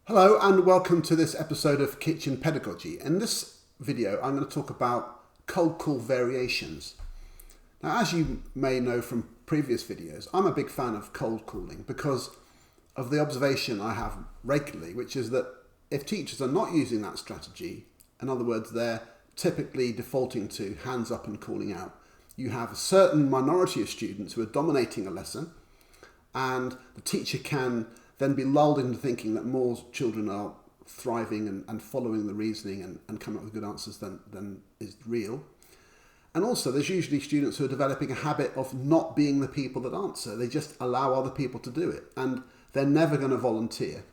Hello and welcome to this episode of Kitchen Pedagogy. In this video I'm going to talk about cold call variations. Now, as you may know from previous videos, I'm a big fan of cold calling because of the observation I have regularly, which is that if teachers are not using that strategy, in other words they're typically defaulting to hands up and calling out, you have a certain minority of students who are dominating a lesson, and the teacher can then be lulled into thinking that more children are thriving and following the reasoning and coming up with good answers than is real. And also there's usually students who are developing a habit of not being the people that answer. They just allow other people to do it and they're never going to volunteer.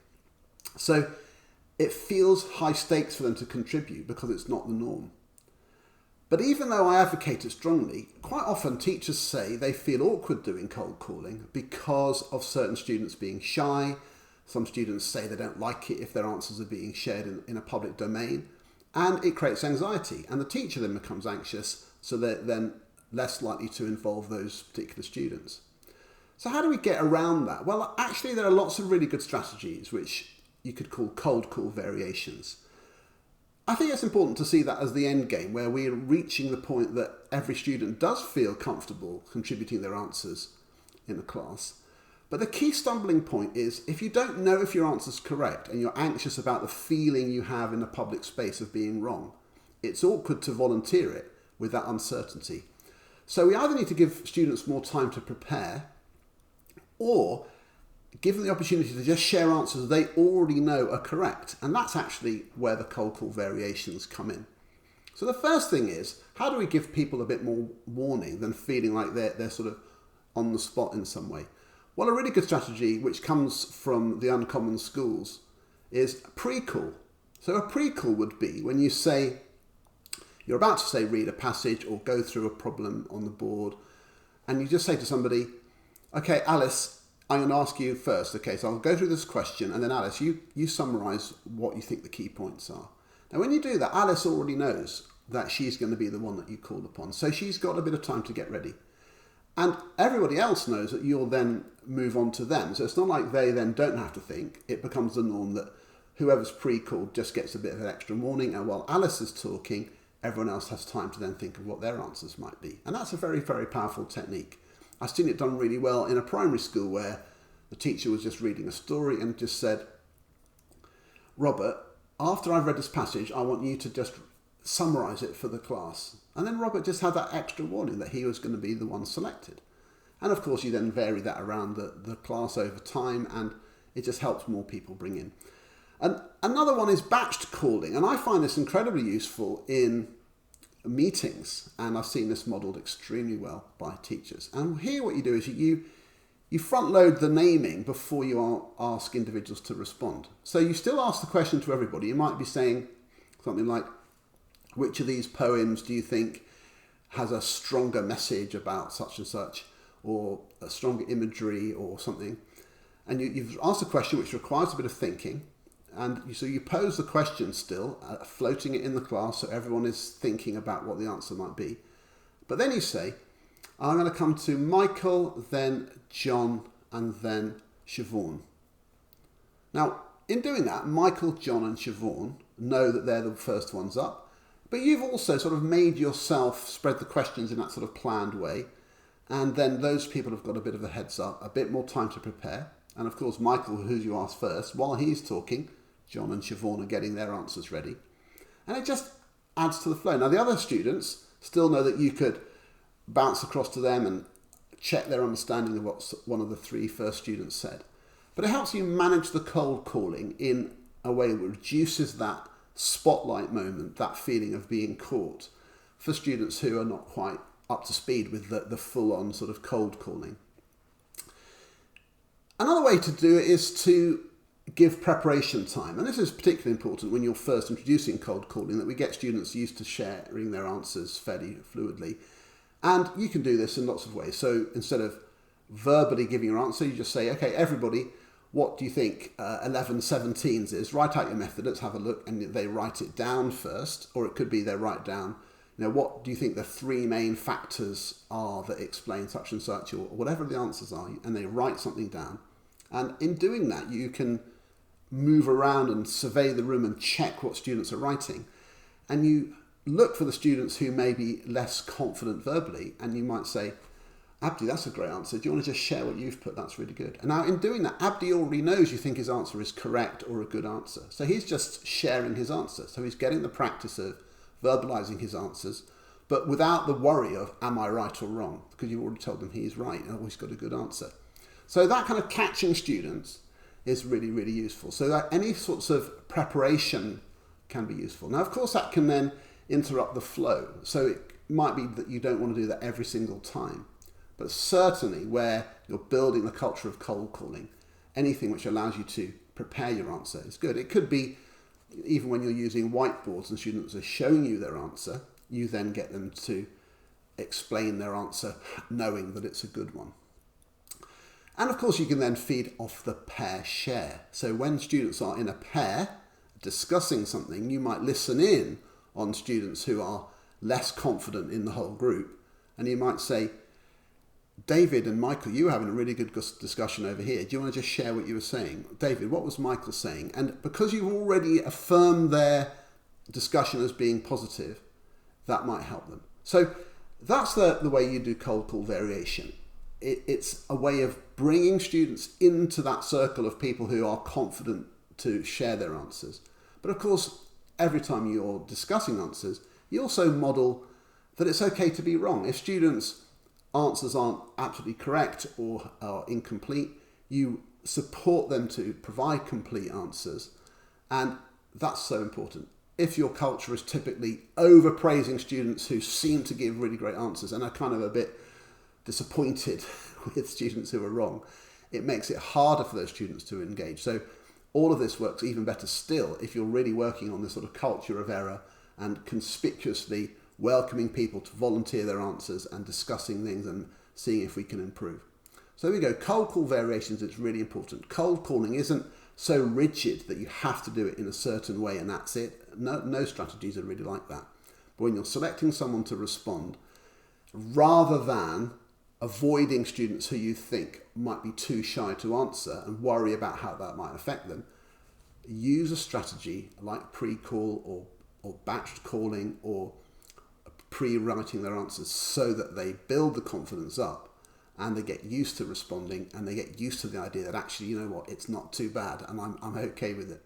So it feels high stakes for them to contribute because it's not the norm. But even though I advocate it strongly, quite often teachers say they feel awkward doing cold calling because of certain students being shy. Some students say they don't like it if their answers are being shared in a public domain, and it creates anxiety. And the teacher then becomes anxious, so they're then less likely to involve those particular students. So how do we get around that? Well, actually there are lots of really good strategies which you could call cold call variations. I think it's important to see that as the end game, where we're reaching the point that every student does feel comfortable contributing their answers in a class. But the key stumbling point is if you don't know if your answer's correct and you're anxious about the feeling you have in a public space of being wrong, it's awkward to volunteer it with that uncertainty. So we either need to give students more time to prepare, or give them the opportunity to just share answers they already know are correct. And that's actually where the cold call variations come in. So the first thing is, how do we give people a bit more warning than feeling like they're sort of on the spot in some way? Well, a really good strategy, which comes from the Uncommon Schools, is Precall. So a Precall would be when you say, you're about to say read a passage or go through a problem on the board, and you just say to somebody, okay, Alice, I'm going to ask you first. Okay, so I'll go through this question, and then Alice, you summarise what you think the key points are. Now, when you do that, Alice already knows that she's going to be the one that you call upon. So she's got a bit of time to get ready. And everybody else knows that you'll then move on to them. So it's not like they then don't have to think. It becomes the norm that whoever's pre-called just gets a bit of an extra warning. And while Alice is talking, everyone else has time to then think of what their answers might be. And that's a very, very powerful technique. I've seen it done really well in a primary school where the teacher was just reading a story and just said, Robert, after I've read this passage, I want you to just summarise it for the class. And then Robert just had that extra warning that he was going to be the one selected. And of course you then vary that around the class over time, and it just helps more people bring in. And another one is batched calling, and I find this incredibly useful in meetings, and I've seen this modelled extremely well by teachers. And here what you do is you front load the naming before you ask individuals to respond. So you still ask the question to everybody. You might be saying something like, which of these poems do you think has a stronger message about such and such, or a stronger imagery or something? And you've asked a question which requires a bit of thinking. And so you pose the question still, floating it in the class so everyone is thinking about what the answer might be. But then you say, I'm going to come to Michael, then John, and then Siobhan. Now, in doing that, Michael, John, and Siobhan know that they're the first ones up. But you've also sort of made yourself spread the questions in that sort of planned way. And then those people have got a bit of a heads up, a bit more time to prepare. And of course, Michael, who you ask first, while he's talking, John and Siobhan are getting their answers ready. And it just adds to the flow. Now, the other students still know that you could bounce across to them and check their understanding of what one of the three first students said. But it helps you manage the cold calling in a way that reduces that spotlight moment, that feeling of being caught, for students who are not quite up to speed with the full-on sort of cold calling. Another way to do it is to give preparation time. And this is particularly important when you're first introducing cold calling, that we get students used to sharing their answers fairly fluidly. And you can do this in lots of ways. So instead of verbally giving your answer, you just say, okay, everybody, what do you think 11 17s is? Write out your method, let's have a look. And they write it down first, or it could be they write down, what do you think the three main factors are that explain such and such, or whatever the answers are, and they write something down. And in doing that, you can move around and survey the room and check what students are writing. And you look for the students who may be less confident verbally, and you might say, Abdi, that's a great answer. Do you want to just share what you've put? That's really good. And now in doing that, Abdi already knows you think his answer is correct or a good answer. So he's just sharing his answer. So he's getting the practice of verbalizing his answers, but without the worry of, am I right or wrong? Because you've already told him he's right and always got a good answer. So that kind of catching students is really, really useful. So that any sorts of preparation can be useful. Now, of course, that can then interrupt the flow. So it might be that you don't want to do that every single time. But certainly where you're building the culture of cold calling, anything which allows you to prepare your answer is good. It could be even when you're using whiteboards and students are showing you their answer, you then get them to explain their answer knowing that it's a good one. And of course you can then feed off the pair share. So when students are in a pair discussing something, you might listen in on students who are less confident in the whole group, and you might say, David and Michael, you were having a really good discussion over here. Do you want to just share what you were saying? David, what was Michael saying? And because you've already affirmed their discussion as being positive, that might help them. So that's the way you do cold call variation. It's a way of bringing students into that circle of people who are confident to share their answers. But of course, every time you're discussing answers, you also model that it's okay to be wrong. If students' answers aren't absolutely correct or are incomplete, you support them to provide complete answers, and that's so important. If your culture is typically overpraising students who seem to give really great answers and are kind of a bit disappointed with students who are wrong, it makes it harder for those students to engage. So all of this works even better still if you're really working on this sort of culture of error and conspicuously welcoming people to volunteer their answers and discussing things and seeing if we can improve. So there we go, cold call variations, it's really important. Cold calling isn't so rigid that you have to do it in a certain way and that's it. No strategies are really like that. But when you're selecting someone to respond, rather than avoiding students who you think might be too shy to answer and worry about how that might affect them, use a strategy like pre-call or batched calling or pre-writing their answers so that they build the confidence up and they get used to responding and they get used to the idea that actually, you know what, it's not too bad and I'm okay with it.